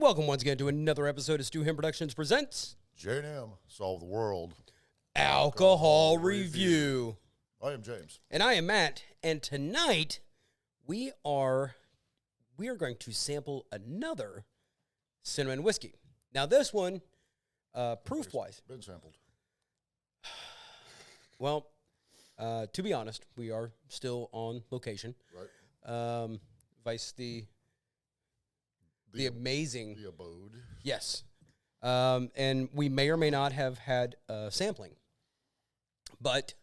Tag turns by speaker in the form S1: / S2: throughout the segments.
S1: Welcome once again to another episode of Stu Him Productions presents
S2: J&M Solve the World
S1: Alcohol Review.
S2: I am James.
S1: And I am Matt. And tonight we are going to sample another cinnamon whiskey. Now this one, proof-wise,
S2: Been sampled.
S1: well, to be honest, we are still on location.
S2: Right.
S1: Vice the amazing...
S2: The abode.
S1: Yes. And we may or may not have had sampling, but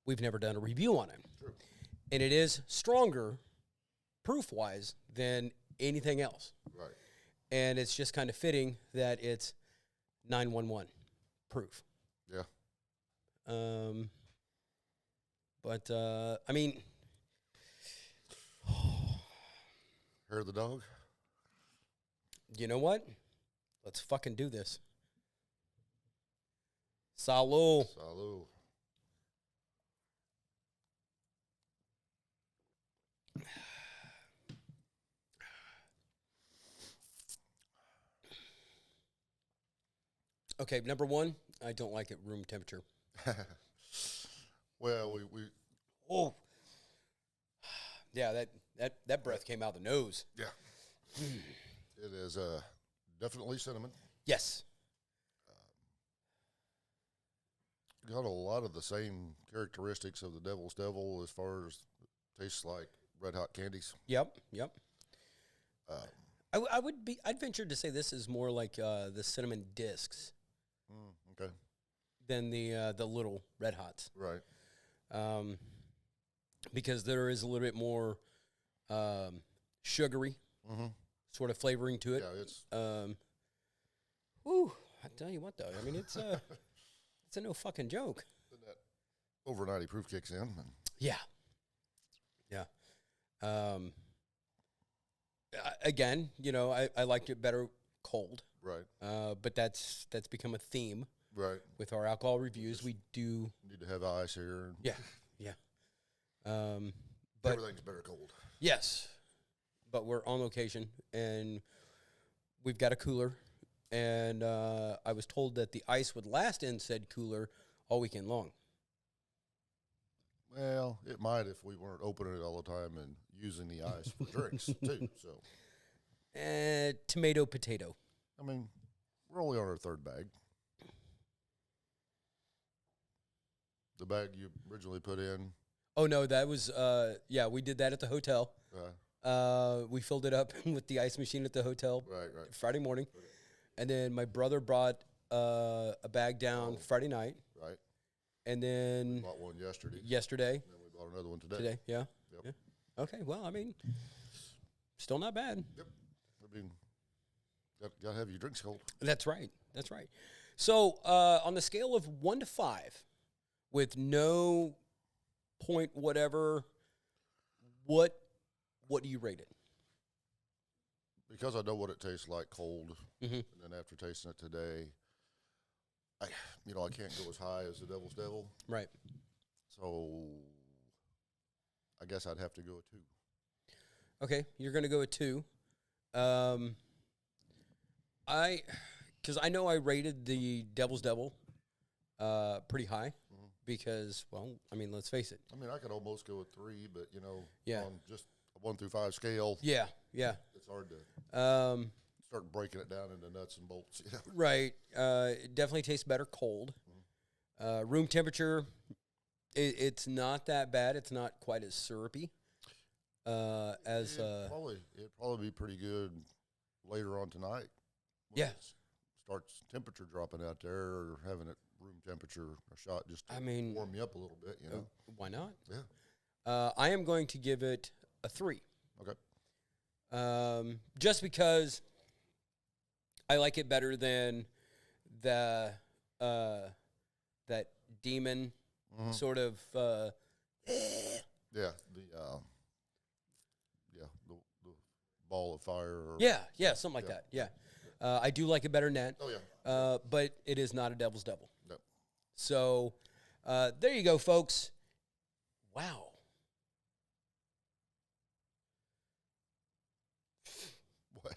S1: we've never done a review on it.
S2: True.
S1: And it is stronger, proof-wise, than anything else.
S2: Right.
S1: And it's just kind of fitting that it's 911 proof.
S2: Yeah.
S1: But, I mean...
S2: Hair of the dog?
S1: You know what? Let's fucking do this. Salud.
S2: Salud.
S1: Okay, number one, I don't like it room temperature.
S2: Well, we
S1: Oh. Yeah, that breath came out the nose.
S2: yeah. It is definitely cinnamon.
S1: Yes.
S2: Got a lot of the same characteristics of the Devil's Devil as far as tastes like red hot candies.
S1: Yep. I'd venture to say this is more like the cinnamon discs
S2: Okay.
S1: than the little red hots.
S2: Right.
S1: Because there is a little bit more sugary sort of flavoring to it.
S2: Yeah, it's
S1: Whew, I tell you what though, I mean it's a no fucking joke.
S2: that over 90 proof kicks in. And
S1: Yeah. Again, you know, I liked it better cold.
S2: right.
S1: But that's become a theme
S2: Right.
S1: with our alcohol reviews. We do,
S2: Need to have ice here.
S1: yeah. But
S2: Everything's better cold.
S1: yes, but we're on location and we've got a cooler, and I was told that the ice would last in said cooler all weekend long.
S2: Well, it might if we weren't opening it all the time and using the ice for drinks too. So,
S1: Tomato, potato.
S2: I mean, we're only on our third bag. The bag you originally put in.
S1: Oh no, that was we did that at the hotel. We filled it up with the ice machine at the hotel
S2: Right.
S1: Friday morning, and then my brother brought a bag down Friday night,
S2: Right.
S1: and then
S2: Bought one yesterday.
S1: yesterday,
S2: And then we bought another one today.
S1: yeah.
S2: Yep.
S1: Yeah. Okay, well, I mean, still not bad.
S2: Yep. I mean, got to have your drinks cold.
S1: That's right. So on the scale of 1 to 5, with no point whatever, what do you rate it?
S2: Because I know what it tastes like cold,
S1: Mm-hmm.
S2: and then after tasting it today, I can't go as high as the Devil's Devil.
S1: Right.
S2: So I guess I'd have to go a 2.
S1: Okay, you're going to go with 2. Because I know I rated the Devil's Devil pretty high because, well, I mean, let's face it.
S2: I mean, I could almost go with 3, but
S1: Yeah.
S2: on just a 1 through 5 scale,
S1: Yeah.
S2: it's hard to start breaking it down into nuts and bolts.
S1: Right. It definitely tastes better cold. Room temperature, it's not that bad. It's not quite as syrupy as...
S2: It'd probably be pretty good later on tonight. when
S1: Yeah.
S2: it starts temperature dropping out there, or having it room temperature a shot just to warm me up a little bit,
S1: Why not?
S2: Yeah.
S1: I am going to give it a 3.
S2: Okay.
S1: Just because I like it better than the that demon sort of
S2: Yeah. The ball of fire. Or,
S1: something like that. Yeah. I do like it better than that.
S2: Oh yeah.
S1: But it is not a Devil's Devil.
S2: No.
S1: So there you go, folks. Wow.
S2: What?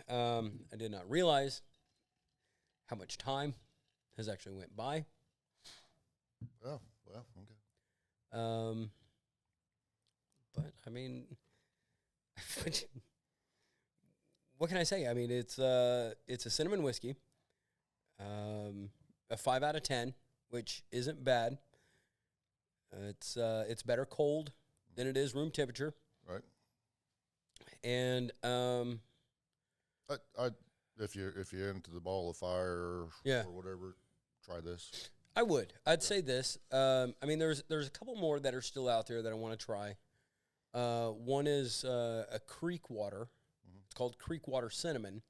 S1: I did not realize how much time has actually went by.
S2: Oh, well, okay.
S1: But I mean, what can I say? I mean, it's a cinnamon whiskey, a 5 out of 10, which isn't bad. It's better cold than it is room temperature,
S2: Right.
S1: and
S2: If you're into the ball of fire
S1: Yeah.
S2: or whatever, try this.
S1: I would. I'd say this. I mean, there's a couple more that are still out there that I want to try. One is a Creek Water. It's called Creek Water Cinnamon,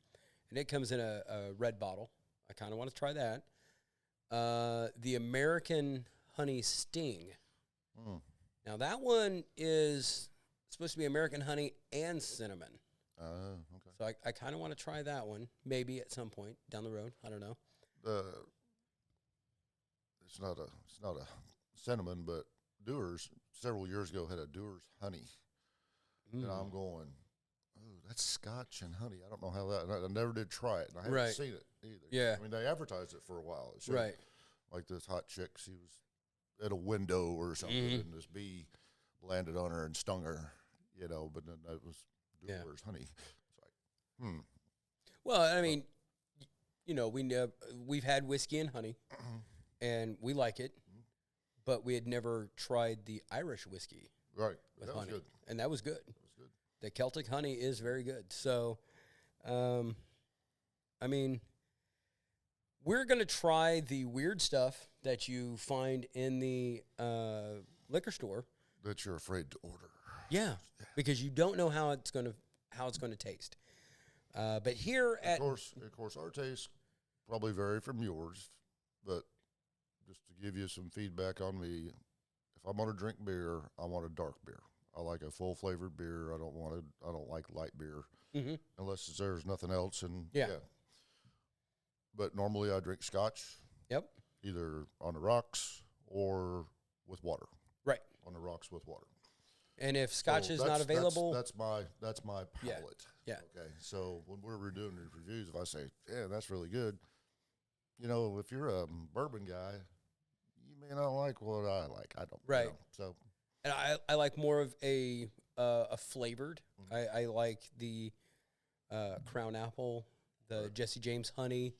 S1: and it comes in a red bottle. I kind of want to try that. The American Honey Sting. Now, that one is supposed to be American honey and cinnamon.
S2: Okay.
S1: So I kind of want to try that one, maybe at some point down the road. I don't know.
S2: It's not a cinnamon, but Dewar's several years ago had a Dewar's honey, and I'm going, oh, that's Scotch and honey. I don't know how that. I never did try it, and I haven't seen it either.
S1: Yeah.
S2: I mean, they advertised it for a while. It showed,
S1: Right.
S2: like this hot chick, she was at a window or something, and this bee landed on her and stung her, but then that was Dewar's honey. It's like,
S1: Well, I mean, we've had whiskey and honey, and we like it, but we had never tried the Irish whiskey
S2: right.
S1: with
S2: That
S1: honey,
S2: was good.
S1: and that was good.
S2: That was good.
S1: The Celtic honey is very good. So, I mean, we're going to try the weird stuff that you find in the liquor store.
S2: That you're afraid to order.
S1: Yeah, because you don't know how it's going to taste. But here
S2: Of course, our tastes probably vary from yours, but just to give you some feedback on me, if I'm going to drink beer, I want a dark beer. I like a full flavored beer. I don't like light beer unless there's nothing else. And
S1: Yeah.
S2: But normally I drink Scotch.
S1: Yep.
S2: Either on the rocks or with water.
S1: Right.
S2: On the rocks with water.
S1: And if Scotch
S2: So
S1: is not available,
S2: that's my palate.
S1: Yeah.
S2: Okay. So when we're doing these reviews, if I say, "Yeah, that's really good," if you're a bourbon guy, you may not like what I like. I don't.
S1: Right.
S2: So.
S1: and I like more of a flavored. I like the Crown Apple, the Jesse James honey.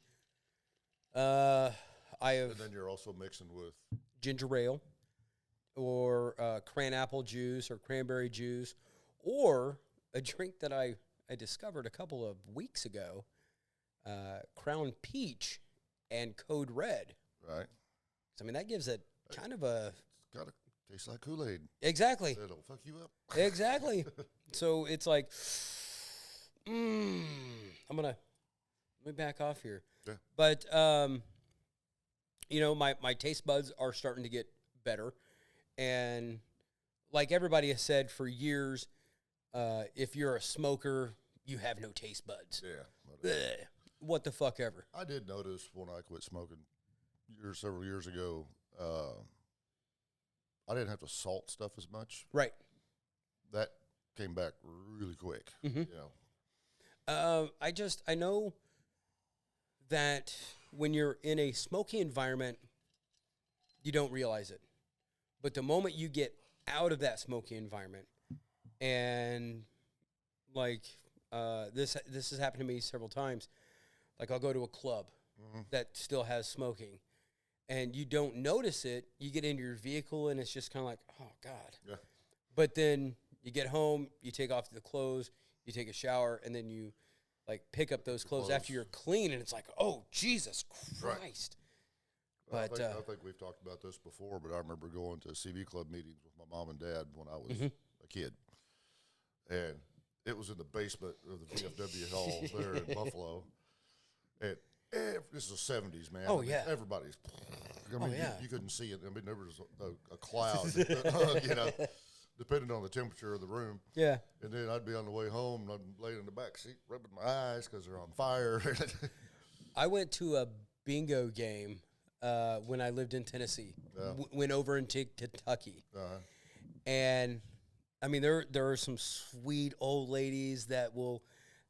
S1: I have
S2: And then you're also mixing with.
S1: ginger ale, or cran apple juice, or cranberry juice, or a drink that I discovered a couple of weeks ago, Crown Peach and Code Red.
S2: Right.
S1: So, I mean, that gives it kind of a...
S2: It's got to taste like Kool-Aid.
S1: Exactly.
S2: It'll fuck you up.
S1: Exactly. So it's like, let me back off here.
S2: Yeah.
S1: But, my taste buds are starting to get better. And like everybody has said for years, if you're a smoker, you have no taste buds.
S2: Yeah.
S1: Ugh. What the fuck ever.
S2: I did notice when I quit smoking several years ago, I didn't have to salt stuff as much.
S1: Right.
S2: That came back really quick.
S1: I know that when you're in a smoky environment, you don't realize it. But the moment you get out of that smoky environment, and like this has happened to me several times. Like I'll go to a club that still has smoking, and you don't notice it. You get into your vehicle, and it's just kind of like, oh God.
S2: Yeah.
S1: But then you get home, you take off the clothes, you take a shower, and then you like pick up those clothes after you're clean, and it's like, oh Jesus Christ.
S2: Right.
S1: But
S2: I think we've talked about this before, but I remember going to CV club meetings with my mom and dad when I was a kid, and it was in the basement of the VFW hall there in Buffalo. And this is the 70s, man.
S1: Oh, yeah.
S2: Everybody's. You couldn't see it. I mean, there was a cloud that hung, depending on the temperature of the room.
S1: Yeah.
S2: And then I'd be on the way home, and I'd lay in the back seat, rubbing my eyes because they're on fire.
S1: I went to a bingo game when I lived in Tennessee.
S2: Yeah.
S1: Went over into Kentucky.
S2: Uh-huh.
S1: And, I mean, there are some sweet old ladies that will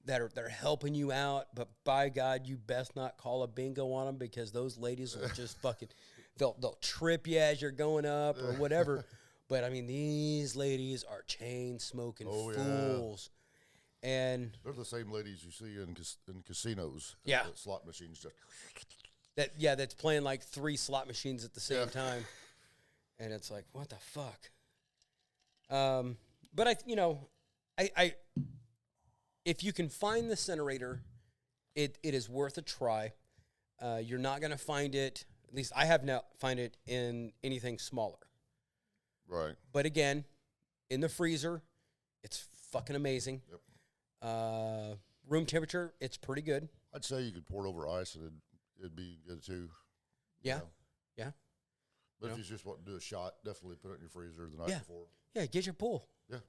S1: they're helping you out, but by God, you best not call a bingo on them, because those ladies will just fucking they'll trip you as you're going up or whatever. But I mean, these ladies are chain smoking fools, and
S2: they're the same ladies you see in casinos.
S1: Yeah,
S2: slot machines just
S1: that's playing like 3 slot machines at the same time, and it's like, what the fuck. But I if you can find the CINERATOR, it is worth a try. You're not going to find it, at least I have not find it in anything smaller.
S2: Right.
S1: But again, in the freezer, it's fucking amazing.
S2: Yep.
S1: Room temperature, it's pretty good.
S2: I'd say you could pour it over ice and it'd be good too.
S1: Yeah.
S2: You know?
S1: Yeah.
S2: But if you just want to do a shot, definitely put it in your freezer the night before.
S1: Yeah, get your pool.
S2: Yeah.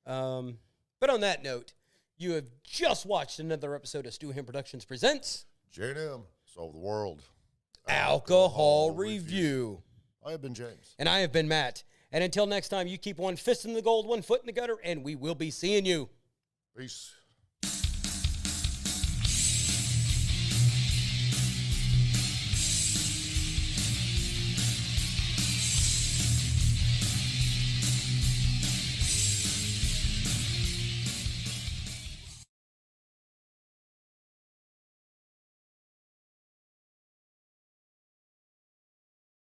S1: But on that note, you have just watched another episode of Stu Ham Productions Presents
S2: J&M, Solve the World.
S1: Alcohol Review.
S2: I have been James.
S1: And I have been Matt. And until next time, you keep one fist in the gold, one foot in the gutter, and we will be seeing you.
S2: Peace.